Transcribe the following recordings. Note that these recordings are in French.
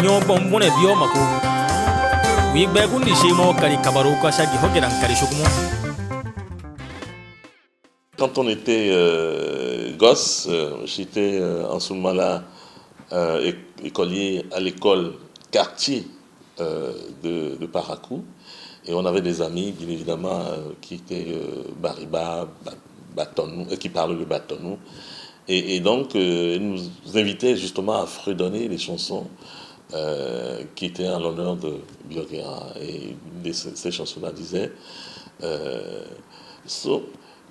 nyo bombone bio mako wi gbe kundi shemo kari kabaro ka shagi hogeran kari shukumo. Quand on était gosse, j'étais en ce moment-là écolier à l'école quartier de Parakou. Et on avait des amis, bien évidemment, qui étaient Bariba, Batonou, qui parlaient le Batonou. Et donc, ils nous invitaient justement à fredonner les chansons qui étaient en l'honneur de Bioguera. Et une de ces chansons-là disait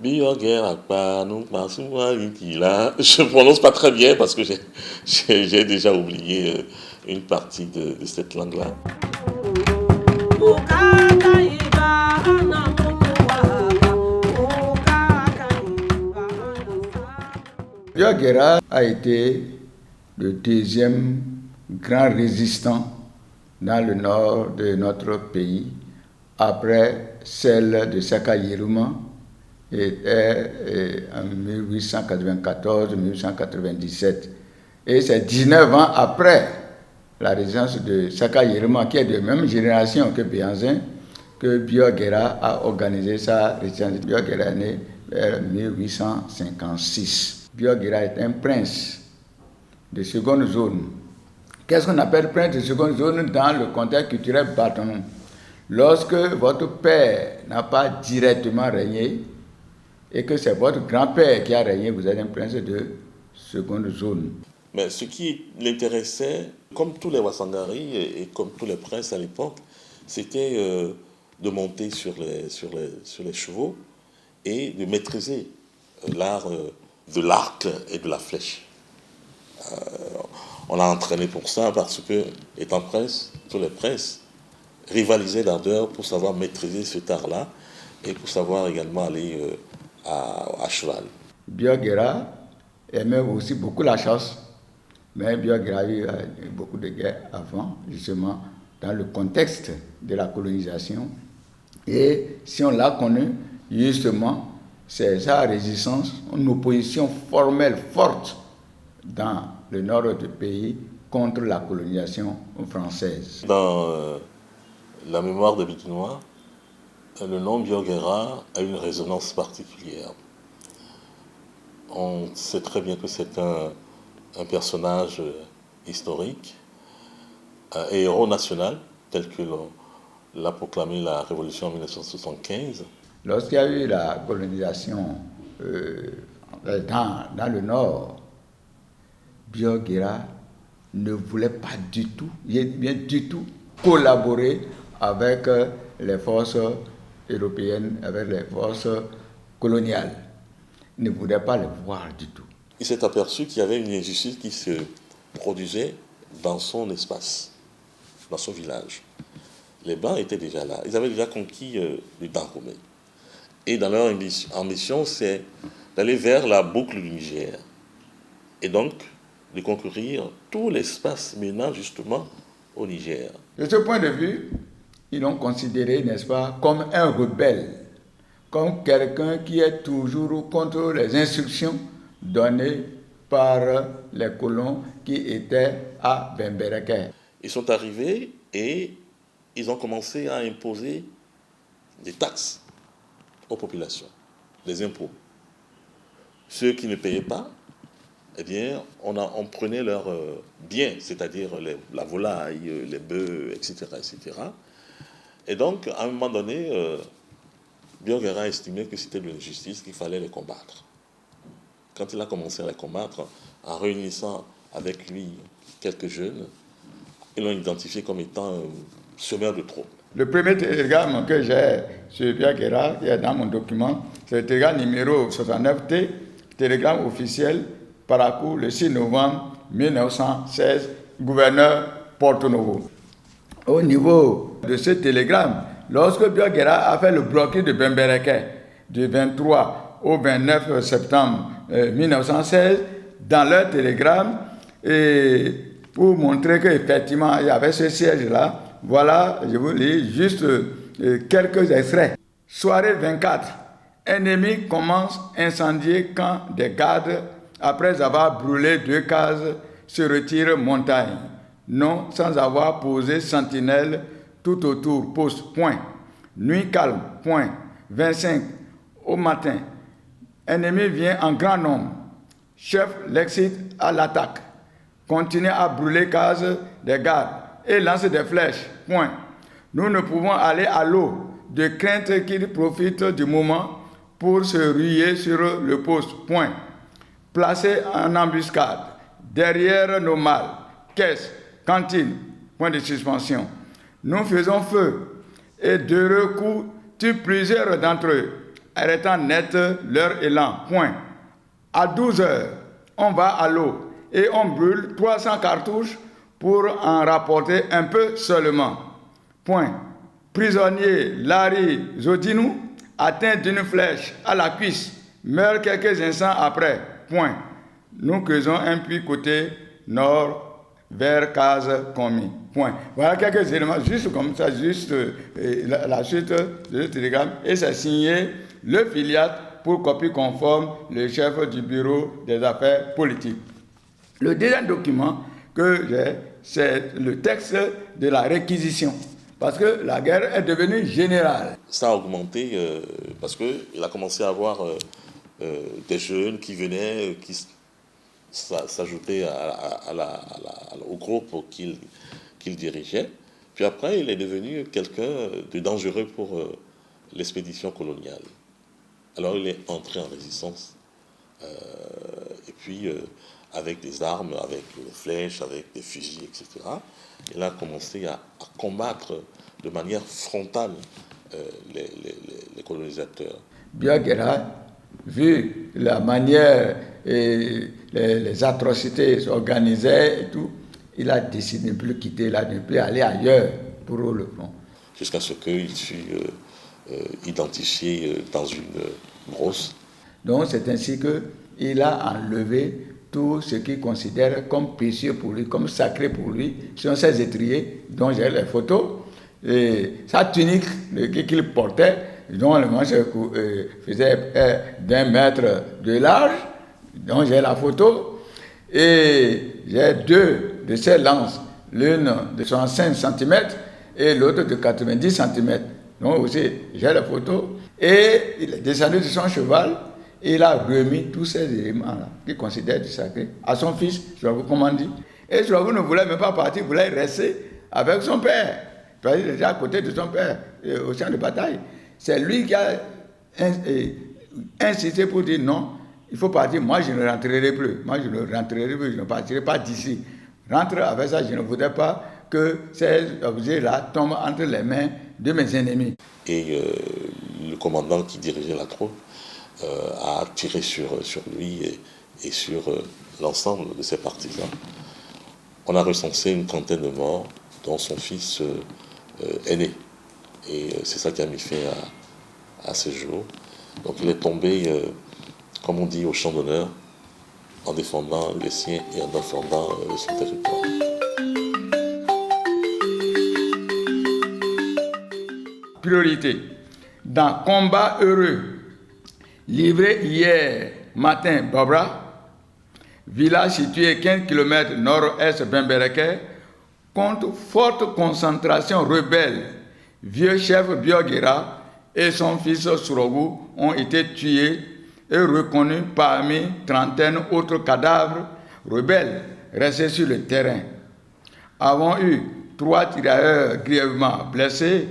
Bioguera, je ne prononce pas très bien parce que j'ai déjà oublié une partie de cette langue-là. Bioguera a été le deuxième grand résistant dans le nord de notre pays, après celle de Saka Yiruma, était en 1894-1897. Et c'est 19 ans après la résistance de Saka Yiruma, qui est de même génération que Bianzin, que Bioguera a organisé sa résistance. Bioguera est né vers 1856. Bioguera est un prince de seconde zone. Qu'est-ce qu'on appelle prince de seconde zone dans le contexte culturel bâtonnier? Lorsque votre père n'a pas directement régné et que c'est votre grand-père qui a régné, vous êtes un prince de seconde zone. Mais ce qui l'intéressait, comme tous les Wassangari et comme tous les princes à l'époque, c'était de monter sur les chevaux et de maîtriser l'art de l'arc et de la flèche. On l'a entraîné pour ça parce que, étant prince, tous les princes rivalisaient d'ardeur pour savoir maîtriser cet art-là et pour savoir également aller à cheval. Bioguera aimait aussi beaucoup la chasse, mais Bioguera a eu beaucoup de guerres avant, justement, dans le contexte de la colonisation. Et si on l'a connu, justement, c'est sa résistance, une opposition formelle forte dans le nord du pays contre la colonisation française. Dans la mémoire des Bédouinois, le nom Bioguera a une résonance particulière. On sait très bien que c'est un personnage historique, un héros national, tel que l'a proclamé la Révolution en 1975. Lorsqu'il y a eu la colonisation dans le nord, Bioguera ne voulait pas du tout collaborer avec les forces européennes, avec les forces coloniales. Il ne voulait pas les voir du tout. Il s'est aperçu qu'il y avait une injustice qui se produisait dans son espace, dans son village. Les Bans étaient déjà là. Ils avaient déjà conquis le Dahomey. Et dans leur ambition, c'est d'aller vers la boucle du Niger. Et donc, de conquérir tout l'espace menant justement au Niger. De ce point de vue, ils l'ont considéré, n'est-ce pas, comme un rebelle, comme quelqu'un qui est toujours contre les instructions données par les colons qui étaient à Bembereke. Ils sont arrivés et ils ont commencé à imposer des taxes aux populations, des impôts. Ceux qui ne payaient pas, eh bien, on prenait leurs biens, c'est-à-dire la volaille, les bœufs, etc., etc. Et donc, à un moment donné, Bioguera a estimé que c'était de l'injustice, qu'il fallait les combattre. Quand il a commencé à les combattre, en réunissant avec lui quelques jeunes, ils l'ont identifié comme étant un semeur de troubles. Le premier télégramme que j'ai sur Bioguera, qui est dans mon document, c'est le télégramme numéro 69T, télégramme officiel, Parakou, le 6 novembre 1916, gouverneur Porto-Novo. Au niveau de ce télégramme, lorsque Bioguera a fait le blocus de Bembereke du 23 au 29 septembre 1916, dans leur télégramme, et pour montrer qu'effectivement il y avait ce siège-là, voilà, je vous lis juste quelques extraits. Soirée 24, ennemi commence à incendier camp des gardes. Après avoir brûlé 2 cases, se retire montagne. non sans avoir posé sentinelle tout autour, poste, point. Nuit calme, point. 25 au matin. Ennemi vient en grand nombre. Chef l'excite à l'attaque. Continue à brûler cases des gardes et lance des flèches, point. Nous ne pouvons aller à l'eau de crainte qu'il profite du moment pour se ruer sur le poste, point. Placé en embuscade, derrière nos malles, caisses, cantines, point de suspension. Nous faisons feu et d'heureux coups tuent plusieurs d'entre eux, arrêtant net leur élan, point. À 12 heures, on va à l'eau et on brûle 300 cartouches pour en rapporter un peu seulement, point. Prisonnier Larry Zodinou, atteint d'une flèche à la cuisse, meurt quelques instants après, point. Nous creusons un puits côté nord vers case commis, point. Voilà quelques éléments, juste comme ça, juste la suite de ce télégramme, et c'est signé le filiate pour copie conforme le chef du bureau des affaires politiques. Le deuxième document que j'ai, c'est le texte de la réquisition. Parce que la guerre est devenue générale. Ça a augmenté parce qu'il a commencé à avoir des jeunes qui venaient, qui s'ajoutaient au groupe qu'il dirigeait. Puis après, il est devenu quelqu'un de dangereux pour l'expédition coloniale. Alors il est entré en résistance. Et puis, avec des armes, avec des flèches, avec des fusils, etc., il a commencé à combattre de manière frontale les colonisateurs. Biagera, vu la manière et les atrocités s'organisaient et tout, il a décidé de ne plus quitter là, de ne plus aller ailleurs pour le front. Jusqu'à ce qu'il fût identifié dans une brosse. Donc c'est ainsi qu'il a enlevé tout ce qu'il considère comme précieux pour lui, comme sacré pour lui, sont ses étriers, dont j'ai les photos, et sa tunique qu'il portait, dont le manche faisait d'1 mètre de large, dont j'ai la photo, et j'ai 2 de ses lances, l'une de 65 cm et l'autre de 90 cm. Donc aussi, j'ai la photo, et il est descendu de son cheval. Il a remis tous ces éléments-là, qu'il considère du sacré, à son fils, Joakou, comme on dit. Et Joakou ne voulait même pas partir, il voulait rester avec son père. Il était déjà à côté de son père, au champ de bataille. C'est lui qui a insisté pour dire non, il faut partir. Moi, je ne rentrerai plus. Moi, je ne rentrerai plus, je ne partirai pas d'ici. Rentre avec ça, je ne voudrais pas que ces objets-là tombent entre les mains de mes ennemis. Et le commandant qui dirigeait la troupe a tiré sur lui et sur l'ensemble de ses partisans. On a recensé une trentaine de morts, dont son fils aîné. Et c'est ça qui a mis fin à ces jours. Donc il est tombé, comme on dit, au champ d'honneur, en défendant les siens et en défendant son territoire. Priorité. Dans Combat heureux, livré hier matin, Babra, village situé 15 km nord-est Bembereke, contre forte concentration rebelle. Vieux chef Biogera et son fils Surogu ont été tués et reconnus parmi trentaine autres cadavres rebelles restés sur le terrain. Avons eu 3 tirailleurs grièvement blessés.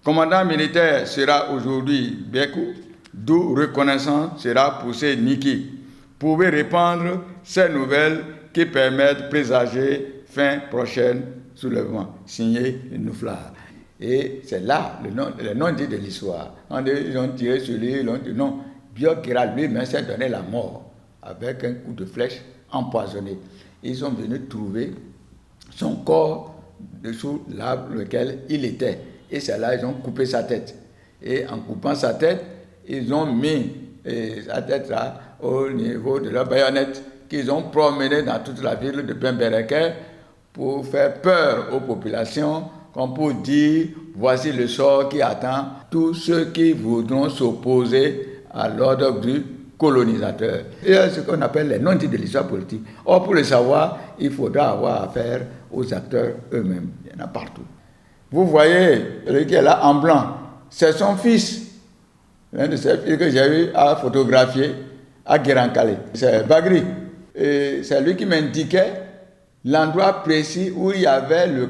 Commandant militaire sera aujourd'hui Bekou, d'où reconnaissance sera poussé Niki. Pouvez répandre ces nouvelles qui permettent de présager fin prochaine soulèvement. Signé Noufla. Et c'est là le nom dit de l'histoire. Ils ont tiré sur lui, ils ont dit non. Biogera lui-même s'est donné la mort avec un coup de flèche empoisonné. Ils sont venus trouver son corps dessous l'arbre lequel il était. Et c'est là qu'ils ont coupé sa tête. Et en coupant sa tête, ils ont mis sa tête là au niveau de leur baïonnette qu'ils ont promené dans toute la ville de Bembereke pour faire peur aux populations, comme pour dire voici le sort qui attend tous ceux qui voudront s'opposer à l'ordre du colonisateur. Et c'est ce qu'on appelle les non-dits de l'histoire politique. Or, pour le savoir, il faudra avoir affaire aux acteurs eux-mêmes. Il y en a partout. Vous voyez, celui qui est là en blanc, c'est son fils, l'un de ses fils que j'ai eu à photographier à Guérankale. C'est Bagri. Et c'est lui qui m'indiquait l'endroit précis où il y avait le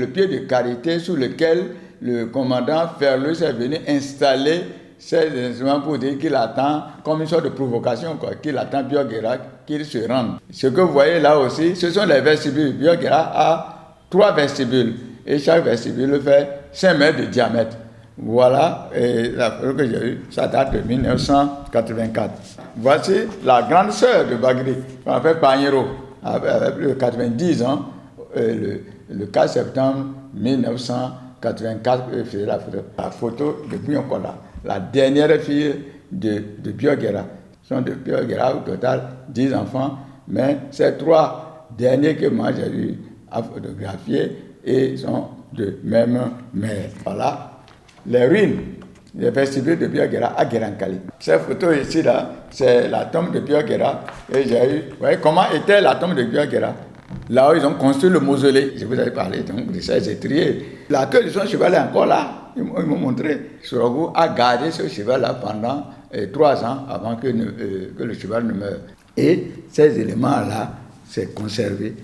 pied de karité sur lequel le commandant Ferlus est venu installer ses instruments pour dire qu'il attend, comme une sorte de provocation, qu'il attend Biogera qu'il se rende. Ce que vous voyez là aussi, ce sont les vestibules. Biogera a 3 vestibules et chaque vestibule fait 5 mètres de diamètre. Voilà, et la photo que j'ai eue, ça date de 1984. Voici la grande sœur de Bagri, qu'on appelle Pagnero, avec plus de 90 ans, le 4 septembre 1984, je faisais la photo de Bouilloncola, la dernière fille de Biogera. Ce sont de Biogera au total 10 enfants, mais ces 3 derniers que moi j'ai eu à photographier et sont de même mère. Voilà. Les ruines des vestibules de Biogera à Guérankale. Cette photo ici, là, c'est la tombe de Biogera. Et j'ai eu, vous voyez comment était la tombe de Biogera. Là où ils ont construit le mausolée. Je vous avais parlé donc, de ces étriers. La queue de son cheval est encore là. Ils m'ont montré. Sorogo a gardé ce cheval-là pendant 3 ans avant que le cheval ne meure. Et ces éléments-là, c'est conservé.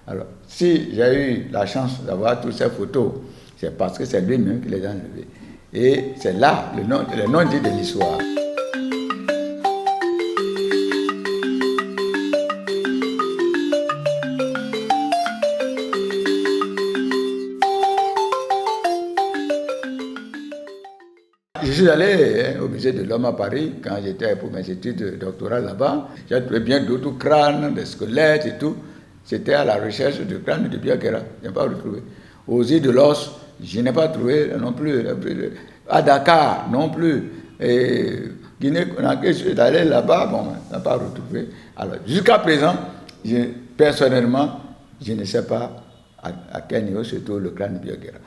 Alors, si j'ai eu la chance d'avoir toutes ces photos, c'est parce que c'est lui-même qui les a enlevées. Et c'est là le non-dit de l'histoire. Je suis allé au musée de l'homme à Paris quand j'étais pour mes études doctorales là-bas. J'ai trouvé bien d'autres crânes, des squelettes et tout. C'était à la recherche du crâne de Biogera. Je n'ai pas retrouvé. Aux îles de l'Os, je n'ai pas trouvé non plus. À Dakar, non plus. Et Guinée-Conakry, je suis allé là-bas, bon, je n'ai pas retrouvé. Alors, jusqu'à présent, personnellement, je ne sais pas à quel niveau se trouve le crâne de Biogera.